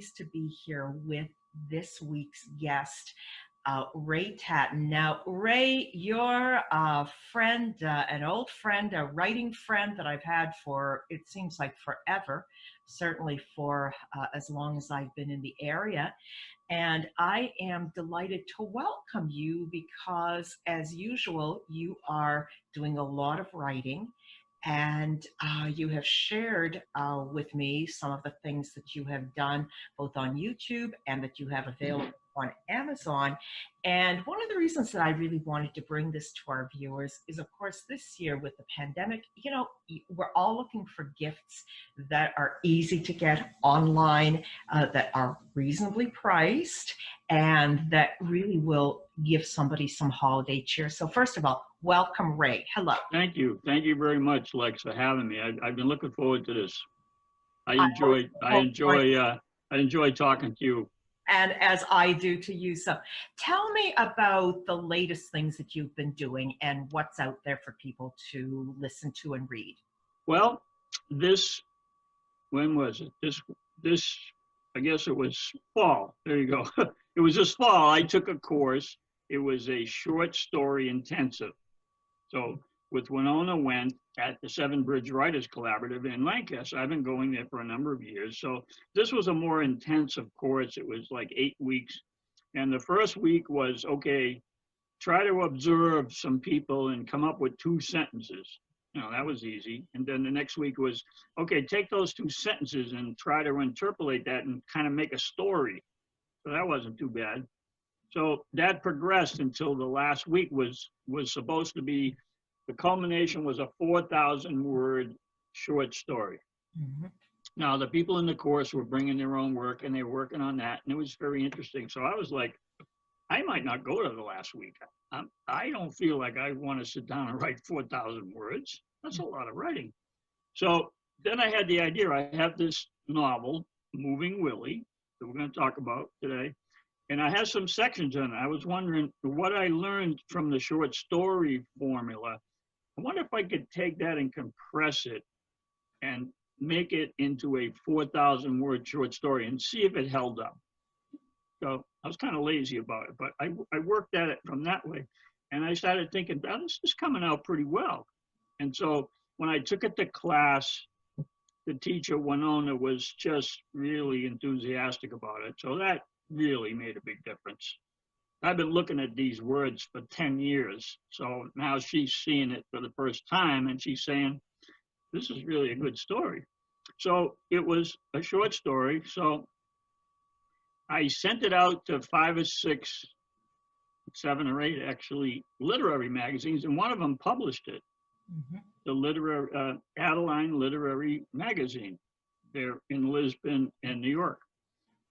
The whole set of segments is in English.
pleased to be here with this week's guest, Ray Tatten. Now, Ray, you're a friend, an old friend, a writing friend that I've had for, it seems like forever, certainly for as long as I've been in the area. And I am delighted to welcome you because, as usual, you are doing a lot of writing and you have shared with me some of the things that you have done both on YouTube and that you have available on Amazon. And one of the reasons that I really wanted to bring this to our viewers is, of course, this year with the pandemic, you know, we're all looking for gifts that are easy to get online, that are reasonably priced, and that really will give somebody some holiday cheer. So first of all, welcome, Ray. Hello. Thank you. Thank you very much, Lex, for having me. I've been looking forward to this. I enjoy talking to you. And as I do to you. So tell me about the latest things that you've been doing and what's out there for people to listen to and read. Well, when was it? I guess it was fall. There you go. It was this fall. I took a course. It was a short story intensive. So with Winona went at the Seven Bridge Writers Collaborative in Lancaster. I've been going there for a number of years. So this was a more intensive course. It was like 8 weeks. And the first week was, okay, try to observe some people and come up with 2 sentences. You know, that was easy. And then the next week was, okay, take those 2 sentences and try to interpolate that and kind of make a story. So that wasn't too bad. So that progressed until the last week was supposed to be, the culmination was a 4,000-word short story. Mm-hmm. Now, the people in the course were bringing their own work, and they were working on that, and it was very interesting. So I was like, I might not go to the last week. I don't feel like I want to sit down and write 4,000 words. That's a lot of writing. So then I had the idea. I have this novel, Moving Willie, that we're going to talk about today. And I have some sections in it. I was wondering what I learned from the short story formula. I wonder if I could take that and compress it and make it into a 4,000-word short story and see if it held up. So I was kind of lazy about it, but I worked at it from that way. And I started thinking, oh, this is coming out pretty well. And so when I took it to class, the teacher, Winona, was just really enthusiastic about it. So that really made a big difference. I've been looking at these words for 10 years. So now she's seeing it for the first time and she's saying, this is really a good story. So it was a short story. So I sent it out to 5 or 6, 7 or 8 actually literary magazines, and one of them published it. Mm-hmm. The Adeline Literary Magazine there in Lisbon and New York.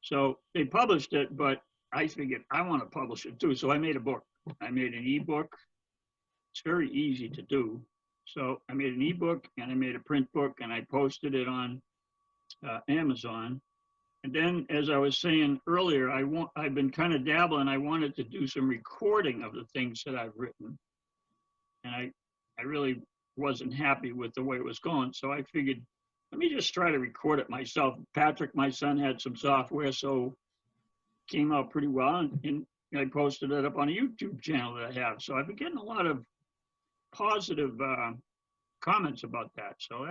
So they published it, but I figured I want to publish it too. So I made a book. I made an ebook. It's very easy to do. So I made an ebook and I made a print book and I posted it on Amazon. And then, as I was saying earlier, I've been kind of dabbling. I wanted to do some recording of the things that I've written. And I really wasn't happy with the way it was going. So I figured, let me just try to record it myself. Patrick, my son, had some software, so it came out pretty well. And I posted it up on a YouTube channel that I have. So I've been getting a lot of positive comments about that. So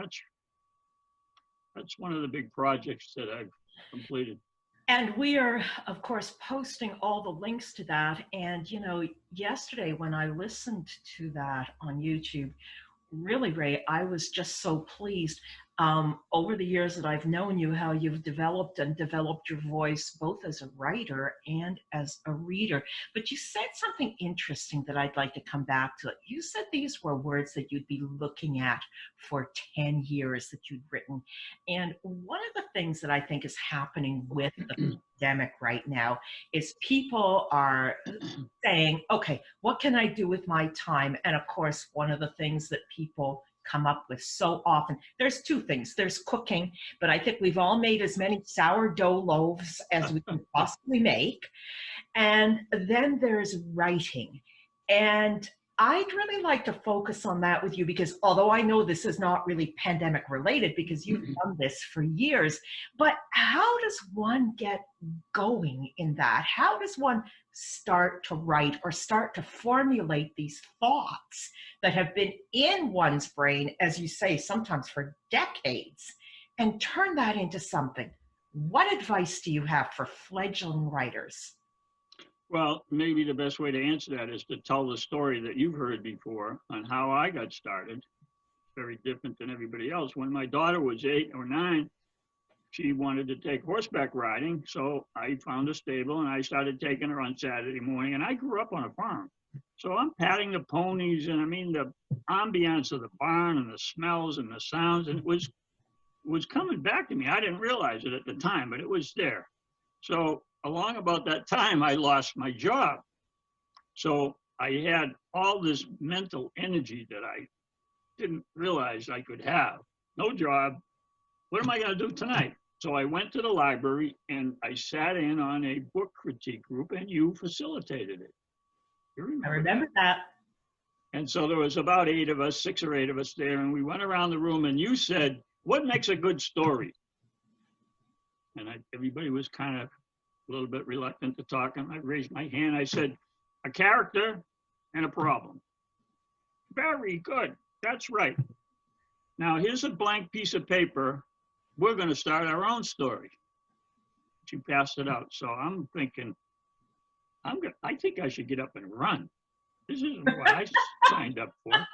that's one of the big projects that I've completed. And we are, of course, posting all the links to that. And, you know, yesterday when I listened to that on YouTube, really, Ray, I was just so pleased. Over the years that I've known you, how you've developed your voice, both as a writer and as a reader. But you said something interesting that I'd like to come back to. You said these were words that you'd be looking at for 10 years that you'd written. And one of the things that I think is happening with the pandemic right now is people are saying, okay, what can I do with my time? And of course, one of the things that people come up with so often, there's 2 things. There's cooking, but I think we've all made as many sourdough loaves as we can possibly make. And then there's writing. And I'd really like to focus on that with you because although I know this is not really pandemic related because you've done this for years, but how does one get going in that? How does one start to write or start to formulate these thoughts that have been in one's brain, as you say, sometimes for decades, and turn that into something? What advice do you have for fledgling writers? Well, maybe the best way to answer that is to tell the story that you've heard before on how I got started. Very different than everybody else. When my daughter was 8 or 9, she wanted to take horseback riding. So I found a stable and I started taking her on Saturday morning. And I grew up on a farm. So I'm patting the ponies, and I mean, the ambiance of the barn and the smells and the sounds, and it was coming back to me. I didn't realize it at the time, but it was there. So along about that time, I lost my job. So I had all this mental energy that I didn't realize I could have. No job. What am I going to do tonight? So I went to the library and I sat in on a book critique group, and you facilitated it. You I remember that. And so there was about 8 of us, 6 or 8 of us there, and we went around the room, and you said, "What makes a good story?" And everybody was kind of a little bit reluctant to talk, and I raised my hand. I said, "A character and a problem." Very good. That's right. Now here's a blank piece of paper. We're going to start our own story. She passed it out. So I'm thinking, I think I should get up and run. This isn't what I signed up for.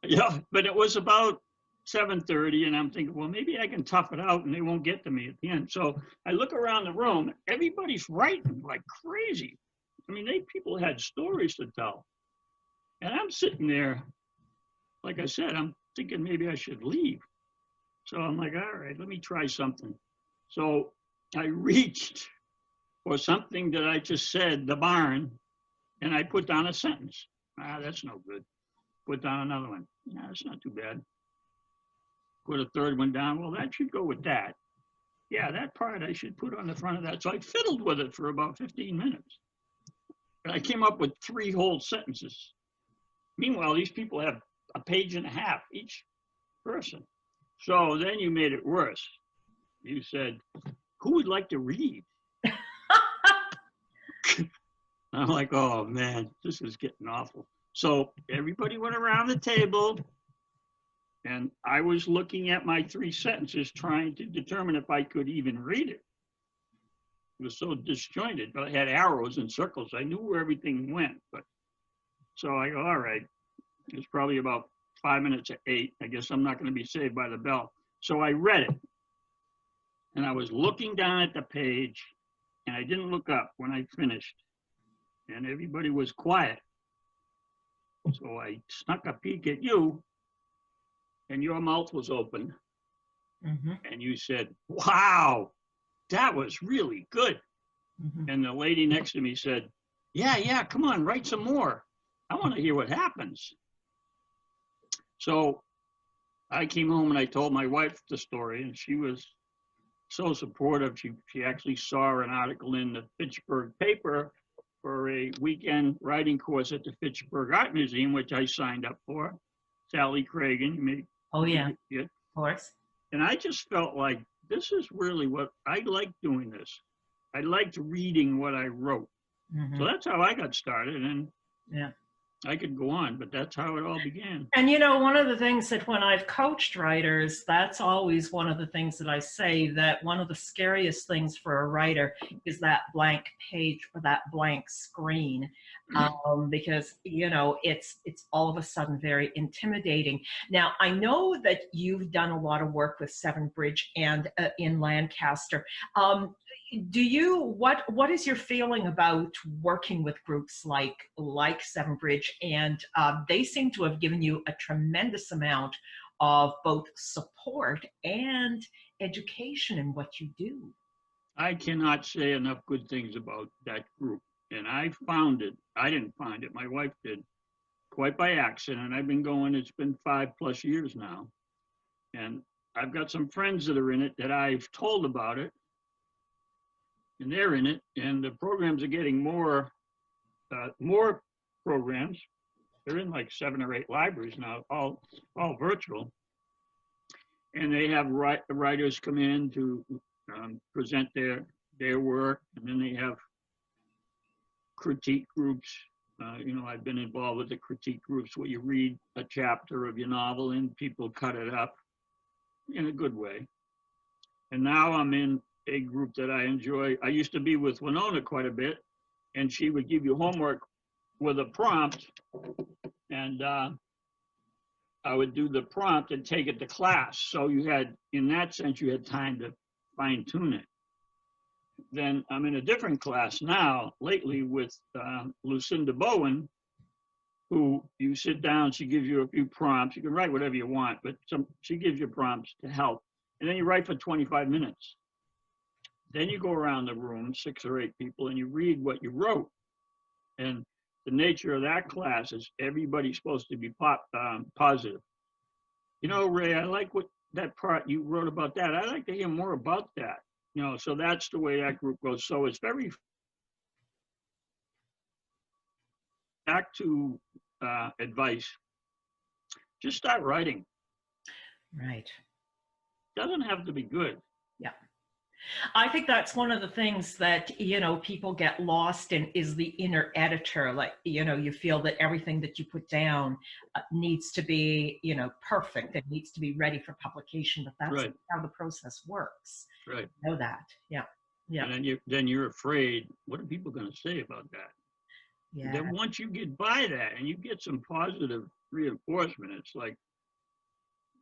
Yeah, but it was about 7:30, and I'm thinking, well, maybe I can tough it out and they won't get to me at the end. So I look around the room, everybody's writing like crazy. I mean, people had stories to tell. And I'm sitting there, like I said, I'm thinking maybe I should leave. So I'm like, all right, let me try something. So I reached for something that I just said, the barn, and I put down a sentence. That's no good. Put down another one. That's not too bad. Put a third one down. Well, that should go with that. Yeah, that part I should put on the front of that. So I fiddled with it for about 15 minutes. And I came up with 3 whole sentences. Meanwhile, these people have a page and a half each person. So then you made it worse. You said, "Who would like to read?" I'm like, oh man, this is getting awful. So everybody went around the table, and I was looking at my 3 sentences trying to determine if I could even read it. It was so disjointed, but I had arrows and circles. I knew where everything went. But so I go, all right, it's probably about 5 minutes to 8. I guess I'm not going to be saved by the bell. So I read it, and I was looking down at the page, and I didn't look up when I finished, and everybody was quiet. So I snuck a peek at you, and your mouth was open, and you said, "Wow, that was really good." And the lady next to me said, yeah, come on, write some more. I want to hear what happens. So I came home and I told my wife the story, and she was so supportive. She actually saw an article in the Fitchburg paper for a weekend writing course at the Fitchburg Art Museum, which I signed up for. Sally Cragen, you may. Oh yeah, of course. And I just felt like this is really what I like doing this. I liked reading what I wrote. So that's how I got started, and yeah, I could go on, but that's how it all began. And you know, one of the things that when I've coached writers, that's always one of the things that I say, that one of the scariest things for a writer is that blank page or that blank screen, because you know it's all of a sudden very intimidating. Now I know that you've done a lot of work with Seven Bridge and in Lancaster. Do you, what is your feeling about working with groups like Seven Bridge, and they seem to have given you a tremendous amount of both support and education in what you do? I cannot say enough good things about that group, and I found it. I didn't find it, my wife did, quite by accident. I've been going, it's been 5+ years now, and I've got some friends that are in it that I've told about it, and they're in it, and the programs are getting more programs, they're in like 7 or 8 libraries now, all virtual. And they have writers come in to present their work, and then they have critique groups. I've been involved with the critique groups where you read a chapter of your novel and people cut it up in a good way. And now I'm in a group that I enjoy. I used to be with Winona quite a bit, and she would give you homework with a prompt, and I would do the prompt and take it to class. So in that sense, you had time to fine tune it. Then I'm in a different class now, lately, with Lucinda Bowen, who you sit down, she gives you a few prompts. You can write whatever you want, but she gives you prompts to help. And then you write for 25 minutes. Then you go around the room, 6 or 8 people, and you read what you wrote. And the nature of that class is everybody's supposed to be positive. Ray, I like that part you wrote about that. I'd like to hear more about that. So that's the way that group goes. So it's very back to advice. Just start writing. Right. Doesn't have to be good. Yeah. I think that's one of the things that, people get lost in is the inner editor. Like, you feel that everything that you put down needs to be, perfect. It needs to be ready for publication, but that's right. how the process works. Right. You know that. Yeah. Yeah. And then you're afraid, what are people going to say about that? Yeah. Then once you get by that and you get some positive reinforcement, it's like,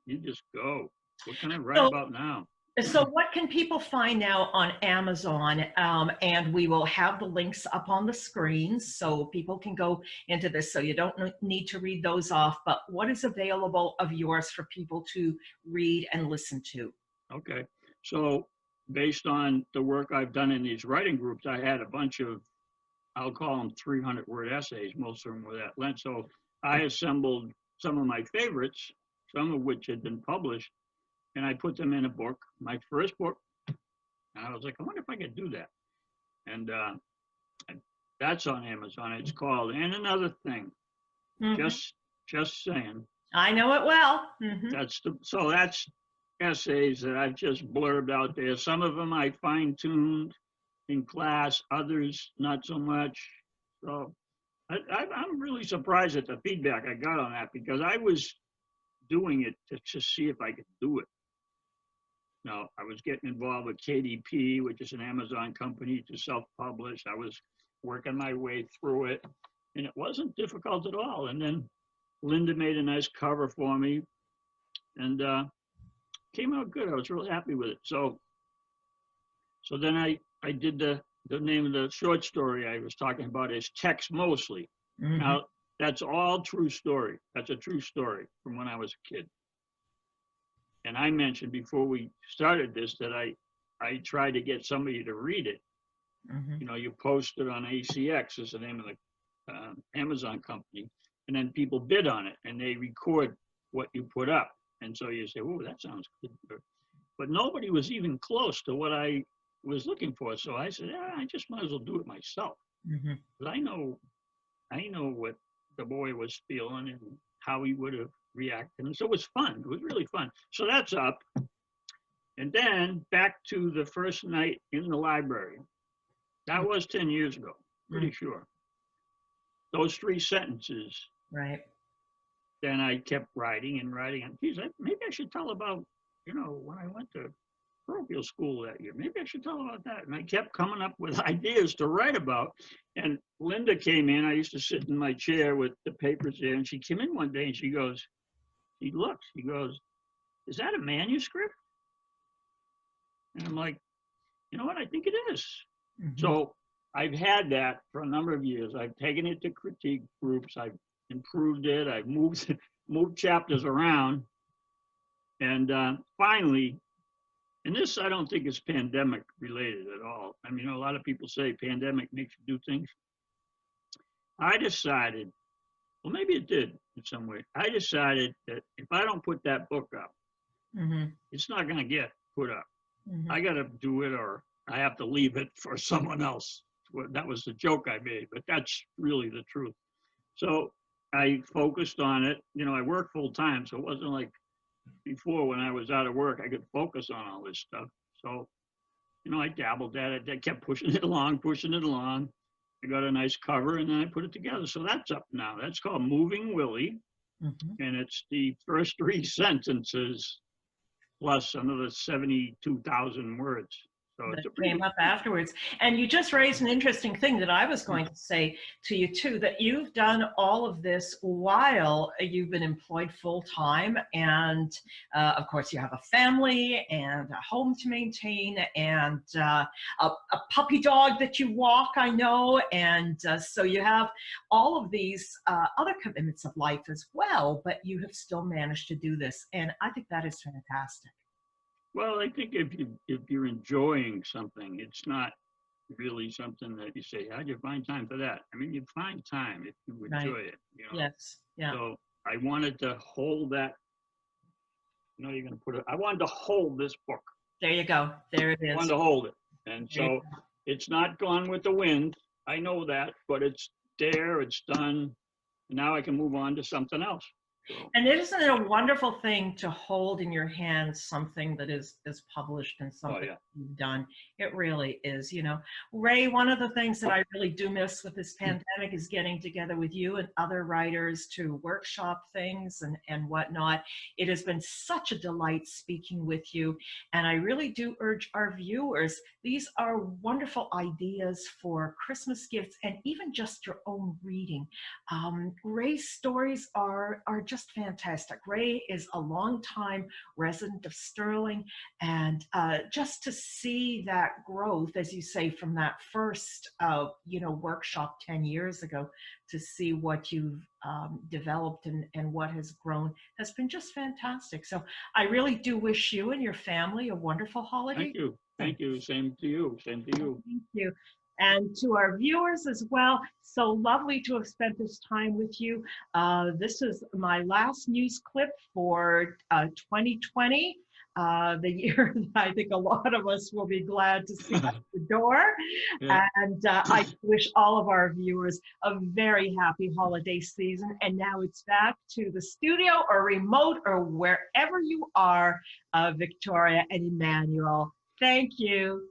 you just go. What can I write about now? So what can people find now on Amazon? And we will have the links up on the screens so people can go into this, so you don't need to read those off. But what is available of yours for people to read and listen to? Okay. So based on the work I've done in these writing groups, I had a bunch of, I'll call them 300-word essays. Most of them were that length. So I assembled some of my favorites, some of which had been published, and I put them in a book, my first book. And I was like, I wonder if I could do that. And that's on Amazon. It's called And Another Thing. Mm-hmm. Just saying. I know it well. Mm-hmm. That's essays that I've just blurbed out there. Some of them I fine-tuned in class, others not so much. So I'm really surprised at the feedback I got on that, because I was doing it to just see if I could do it. Now, I was getting involved with KDP, which is an Amazon company, to self-publish. I was working my way through it, and it wasn't difficult at all. And then Linda made a nice cover for me, and came out good. I was real happy with it. So then I did the name of the short story I was talking about is Text Mostly. Mm-hmm. Now, that's all true story. That's a true story from when I was a kid. And I mentioned before we started this that I tried to get somebody to read it. Mm-hmm. You post it on ACX, is the name of the Amazon company, and then people bid on it, and they record what you put up. And so you say, oh, that sounds good. But nobody was even close to what I was looking for. So I said, I just might as well do it myself. Mm-hmm. But I know what the boy was feeling and how he would have reacted. And so it was fun. It was really fun. So that's up. And then back to the first night in the library. That was 10 years ago, pretty sure. Those 3 sentences. Right. Then I kept writing and writing. And geez, maybe I should tell about, when I went to parochial school that year. Maybe I should tell about that. And I kept coming up with ideas to write about. And Linda came in. I used to sit in my chair with the papers there. And she came in one day and she goes, she goes, is that a manuscript? And I'm like, you know what? I think it is. Mm-hmm. So I've had that for a number of years. I've taken it to critique groups. I've improved it. I've moved chapters around. And finally, and this I don't think is pandemic related at all. I mean, a lot of people say pandemic makes you do things. I decided, well, maybe it did in some way. I decided that if I don't put that book up, mm-hmm. it's not going to get put up. Mm-hmm. I got to do it, or I have to leave it for someone else. That was the joke I made, but that's really the truth. So I focused on it. You know, I work full time, so it wasn't like before when I was out of work, I could focus on all this stuff. So, you know, I dabbled at it. I kept pushing it along, pushing it along. I got a nice cover and then I put it together. So that's up now. That's called Moving Willie. Mhm. And it's the first three sentences plus another 72,000 words. So That it's a came pretty, up afterwards. And you just raised an interesting thing that I was going to say to you too, that you've done all of this while you've been employed full time. And of course, you have a family and a home to maintain and a puppy dog that you walk, I know. And so you have all of these other commitments of life as well, but you have still managed to do this. And I think that is fantastic. well, I think if you're enjoying something, it's not really something that you say, how'd you find time for that? I mean, you find time if you Right. enjoy it, you know. Yes. Yeah. So I wanted to hold that. You know, you're going to put it. I wanted to hold this book. There you go. There it I wanted is. to hold it, and There you so it's not gone with the wind. I know that, but it's there. It's done. And now I can move on to something else. So, And isn't it a wonderful thing to hold in your hands something that is published and oh something yeah, you've done? It really is. You know, Ray, one of the things that I really do miss with this pandemic is getting together with you and other writers to workshop things and whatnot. It has been such a delight speaking with you. And I really do urge our viewers, these are wonderful ideas for Christmas gifts and even just your own reading. Ray's stories are just fantastic. Ray is a longtime resident of Sterling, and just to see that growth, as you say, from that first workshop 10 years ago, to see what you've developed and what has grown has been just fantastic. So I really do wish you and your family a wonderful holiday. thank you, thank you. Same to you. Same to you. Thank you. And to our viewers as well, so lovely to have spent this time with you. This is my last news clip for 2020, the year that I think a lot of us will be glad to see out the door. Yeah. And I wish all of our viewers a very happy holiday season. And now it's back to the studio or remote or wherever you are, Victoria and Emmanuel. Thank you.